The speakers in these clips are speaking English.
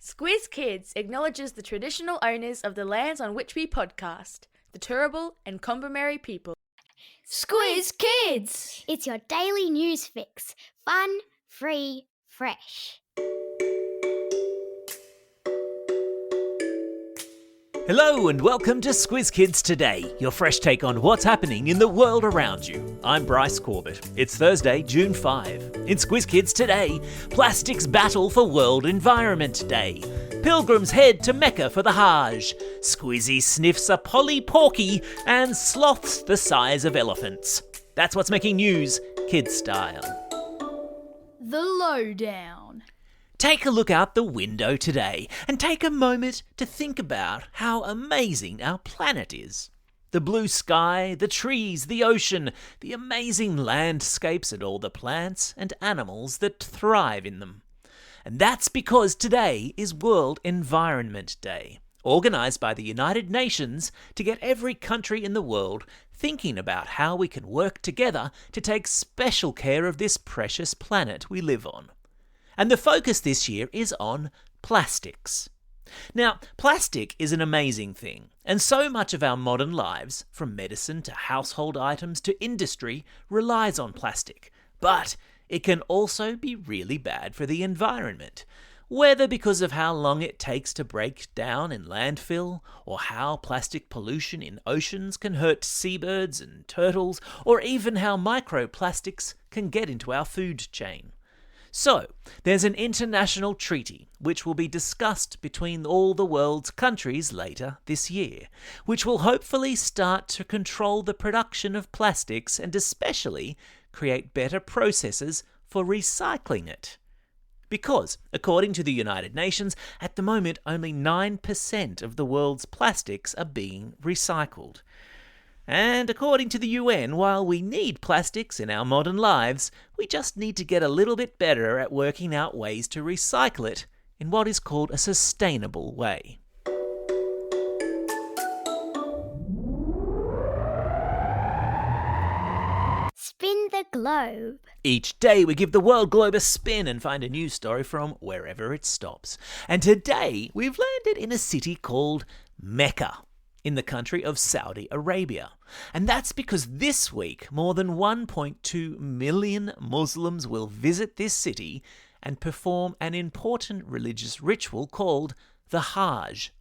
Squiz Kids acknowledges the traditional owners of the lands on which we podcast, the Turrbal and Kombumerri people. Squiz Kids! It's your daily news fix. Fun, free, fresh. Hello and welcome to Squiz Kids Today, your fresh take on what's happening in the world around you. I'm Bryce Corbett. It's Thursday, June 5. In Squiz Kids Today, plastics battle for World Environment Day. Pilgrims head to Mecca for the Hajj. Squiz-E sniffs a pollie porky and sloths the size of elephants. That's what's making news, kids style. The Lowdown. Take a look out the window today and take a moment to think about how amazing our planet is. The blue sky, the trees, the ocean, the amazing landscapes and all the plants and animals that thrive in them. And that's because today is World Environment Day, organised by the United Nations to get every country in the world thinking about how we can work together to take special care of this precious planet we live on. And the focus this year is on plastics. Now, plastic is an amazing thing, and so much of our modern lives, from medicine to household items to industry, relies on plastic. But it can also be really bad for the environment, whether because of how long it takes to break down in landfill, or how plastic pollution in oceans can hurt seabirds and turtles, or even how microplastics can get into our food chain. So, there's an international treaty which will be discussed between all the world's countries later this year, which will hopefully start to control the production of plastics and especially create better processes for recycling it. Because, according to the United Nations, at the moment only 9% of the world's plastics are being recycled. And according to the UN, while we need plastics in our modern lives, we just need to get a little bit better at working out ways to recycle it in what is called a sustainable way. Spin the globe. Each day we give the world globe a spin and find a news story from wherever it stops. And today we've landed in a city called Mecca, in the country of Saudi Arabia. And that's because this week more than 1.2 million Muslims will visit this city and perform an important religious ritual called the Hajj.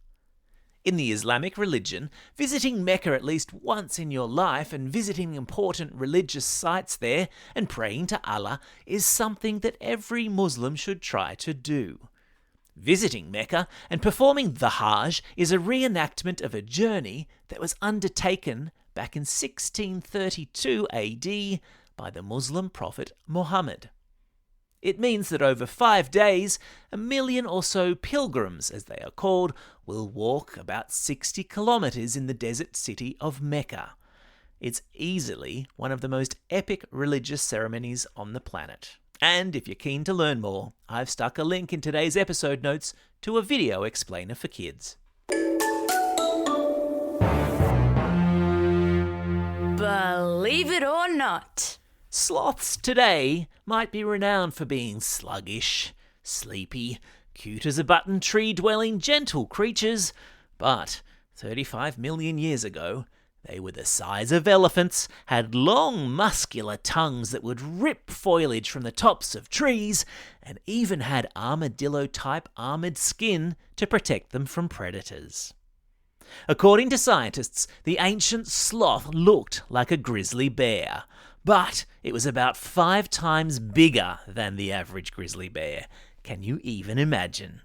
In the Islamic religion, visiting Mecca at least once in your life and visiting important religious sites there and praying to Allah is something that every Muslim should try to do. Visiting Mecca and performing the Hajj is a reenactment of a journey that was undertaken back in 1632 AD by the Muslim prophet Muhammad. It means that over 5 days, 1 million or so pilgrims, as they are called, will walk about 60 kilometres in the desert city of Mecca. It's easily one of the most epic religious ceremonies on the planet. And if you're keen to learn more, I've stuck a link in today's episode notes to a video explainer for kids. Believe it or not. Sloths today might be renowned for being sluggish, sleepy, cute as a button tree-dwelling gentle creatures, but 35 million years ago, they were the size of elephants, had long muscular tongues that would rip foliage from the tops of trees, and even had armadillo-type armoured skin to protect them from predators. According to scientists, the ancient sloth looked like a grizzly bear, but it was about 5 times bigger than the average grizzly bear. Can you even imagine?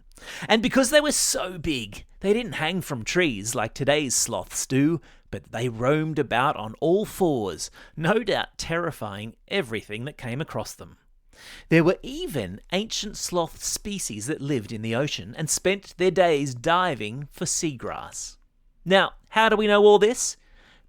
And because they were so big, they didn't hang from trees like today's sloths do, but they roamed about on all fours, no doubt terrifying everything that came across them. There were even ancient sloth species that lived in the ocean and spent their days diving for seagrass. Now, how do we know all this?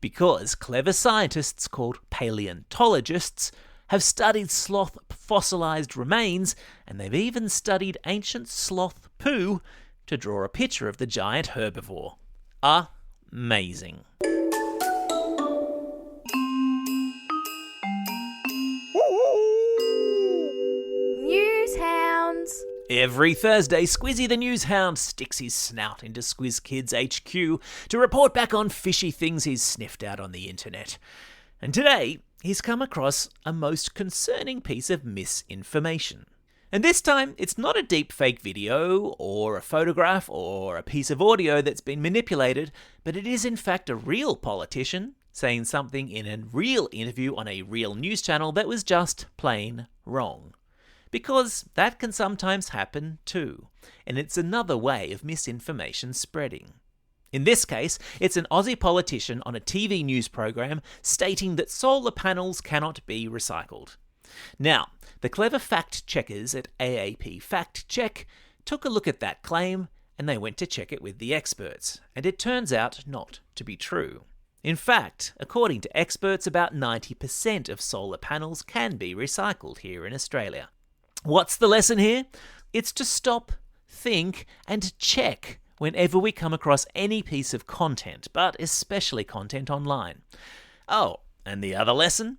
Because clever scientists called paleontologists have studied sloth fossilized remains, and they've even studied ancient sloth poo to draw a picture of the giant herbivore. Amazing. News hounds. Every Thursday, Squiz-E the News Hound sticks his snout into Squiz Kids HQ to report back on fishy things he's sniffed out on the internet. And today, he's come across a most concerning piece of misinformation. And this time, it's not a deep fake video, or a photograph, or a piece of audio that's been manipulated, but it is in fact a real politician saying something in a real interview on a real news channel that was just plain wrong. Because that can sometimes happen too, and it's another way of misinformation spreading. In this case, it's an Aussie politician on a TV news program stating that solar panels cannot be recycled. Now, the clever fact checkers at AAP Fact Check took a look at that claim and they went to check it with the experts, and it turns out not to be true. In fact, according to experts, about 90% of solar panels can be recycled here in Australia. What's the lesson here? It's to stop, think, and check whenever we come across any piece of content, but especially content online. Oh, and the other lesson?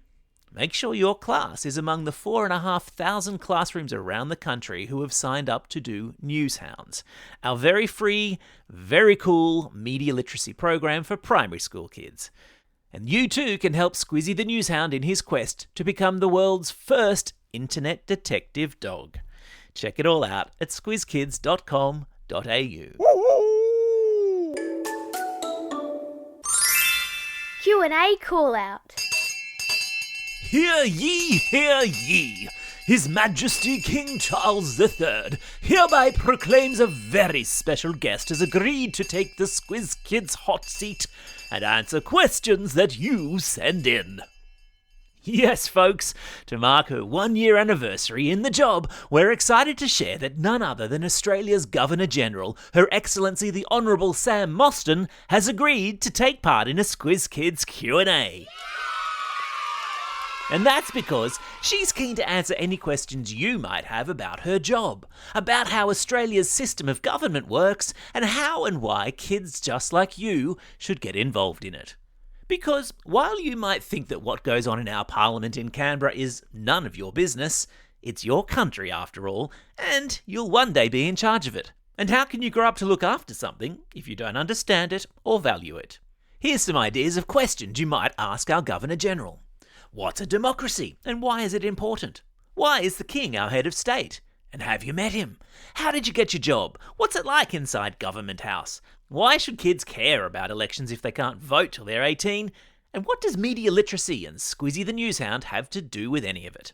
Make sure your class is among the 4,500 classrooms around the country who have signed up to do News Hounds, our very free, very cool media literacy program for primary school kids. And you too can help Squiz-E the News Hound in his quest to become the world's first internet detective dog. Check it all out at squizkids.com.au. Q&A call out. Hear ye, hear ye! His Majesty King Charles III hereby proclaims a very special guest has agreed to take the Squiz Kids hot seat and answer questions that you send in. Yes, folks, to mark her 1-year anniversary in the job, we're excited to share that none other than Australia's Governor-General, Her Excellency the Honourable Sam Mostyn, has agreed to take part in a Squiz Kids Q&A. And that's because she's keen to answer any questions you might have about her job, about how Australia's system of government works, and how and why kids just like you should get involved in it. Because while you might think that what goes on in our parliament in Canberra is none of your business, it's your country after all, and you'll one day be in charge of it. And how can you grow up to look after something if you don't understand it or value it? Here's some ideas of questions you might ask our Governor-General. What's a democracy, and why is it important? Why is the King our head of state? And have you met him? How did you get your job? What's it like inside Government House? Why should kids care about elections if they can't vote till they're 18? And what does media literacy and Squiz-E the News Hound have to do with any of it?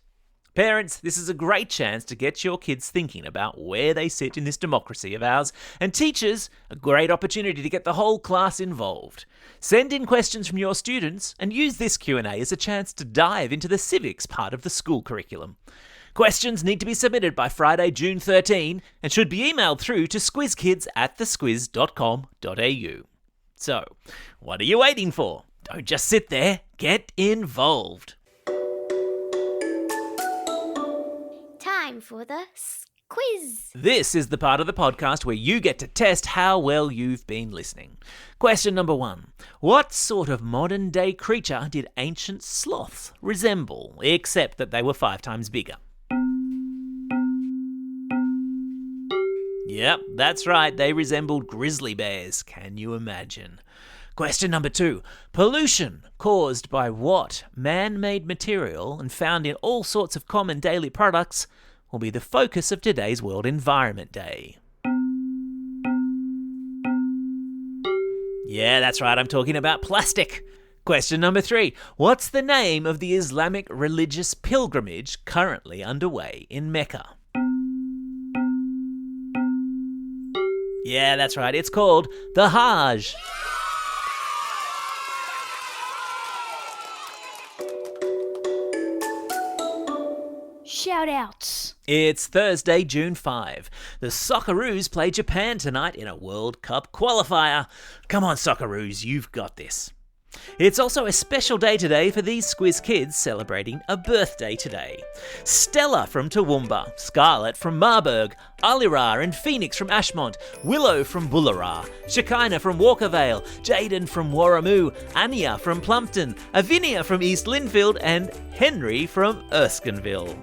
Parents, this is a great chance to get your kids thinking about where they sit in this democracy of ours, and teachers, a great opportunity to get the whole class involved. Send in questions from your students and use this Q&A as a chance to dive into the civics part of the school curriculum. Questions need to be submitted by Friday, June 13 and should be emailed through to squizkids@thesquiz.com.au. So, what are you waiting for? Don't just sit there, get involved. Time for the quiz. This is the part of the podcast where you get to test how well you've been listening. Question number 1. What sort of modern day creature did ancient sloths resemble, except that they were 5 times bigger? Yep, that's right, they resembled grizzly bears. Can you imagine? Question number 2. Pollution caused by what man-made material and found in all sorts of common daily products will be the focus of today's World Environment Day? Yeah, that's right, I'm talking about plastic. Question number 3. What's the name of the Islamic religious pilgrimage currently underway in Mecca? Yeah, that's right, it's called the Hajj. Shout-outs. It's Thursday, June 5. The Socceroos play Japan tonight in a World Cup qualifier. Come on, Socceroos, you've got this. It's also a special day today for these Squiz kids celebrating a birthday today. Stella from Toowoomba, Scarlett from Marburg, Alira and Phoenix from Ashmont, Willow from Bullarar, Shekinah from Walkervale, Jaden from Warramoo, Anya from Plumpton, Avinia from East Linfield and Henry from Erskineville.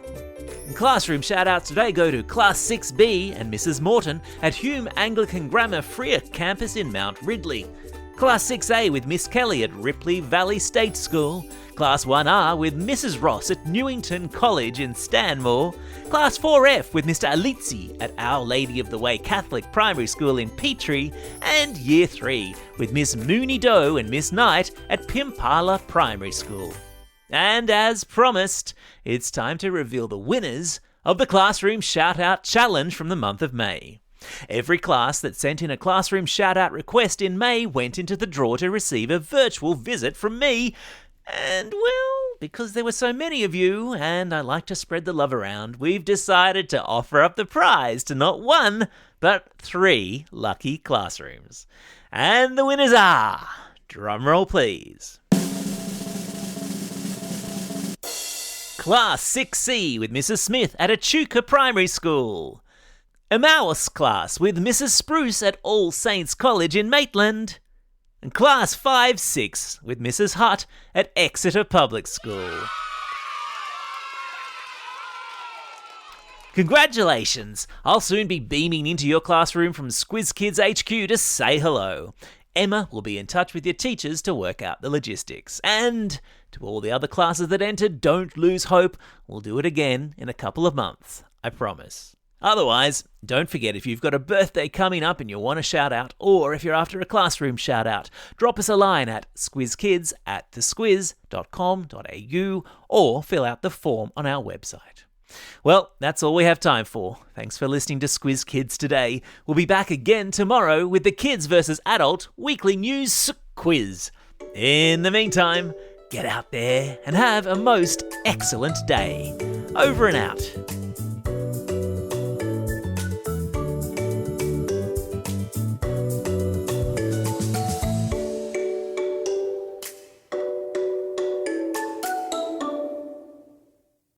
Classroom shout-outs today go to Class 6B and Mrs. Morton at Hume Anglican Grammar Freer Campus in Mount Ridley. Class 6A with Miss Kelly at Ripley Valley State School. Class 1R with Mrs. Ross at Newington College in Stanmore. Class 4F with Mr. Alizzi at Our Lady of the Way Catholic Primary School in Petrie. And Year 3 with Miss Mooney Doe and Miss Knight at Pimpala Primary School. And as promised, it's time to reveal the winners of the Classroom Shout-Out Challenge from the month of May. Every class that sent in a classroom shout-out request in May went into the draw to receive a virtual visit from me. And, well, because there were so many of you, and I like to spread the love around, we've decided to offer up the prize to not 1, but 3 lucky classrooms. And the winners are... drumroll please. Class 6C with Mrs. Smith at Echuca Primary School. Emmaus class with Mrs. Spruce at All Saints College in Maitland. And Class 5-6 with Mrs. Hutt at Exeter Public School. Congratulations! I'll soon be beaming into your classroom from Squiz-Kids HQ to say hello. Emma will be in touch with your teachers to work out the logistics. And to all the other classes that entered, don't lose hope. We'll do it again in a couple of months, I promise. Otherwise, don't forget, if you've got a birthday coming up and you want a shout out, or if you're after a classroom shout out, drop us a line at squizkids@thesquiz.com.au or fill out the form on our website. Well, that's all we have time for. Thanks for listening to Squiz Kids today. We'll be back again tomorrow with the Kids vs. Adult Weekly News Quiz. In the meantime, get out there and have a most excellent day. Over and out.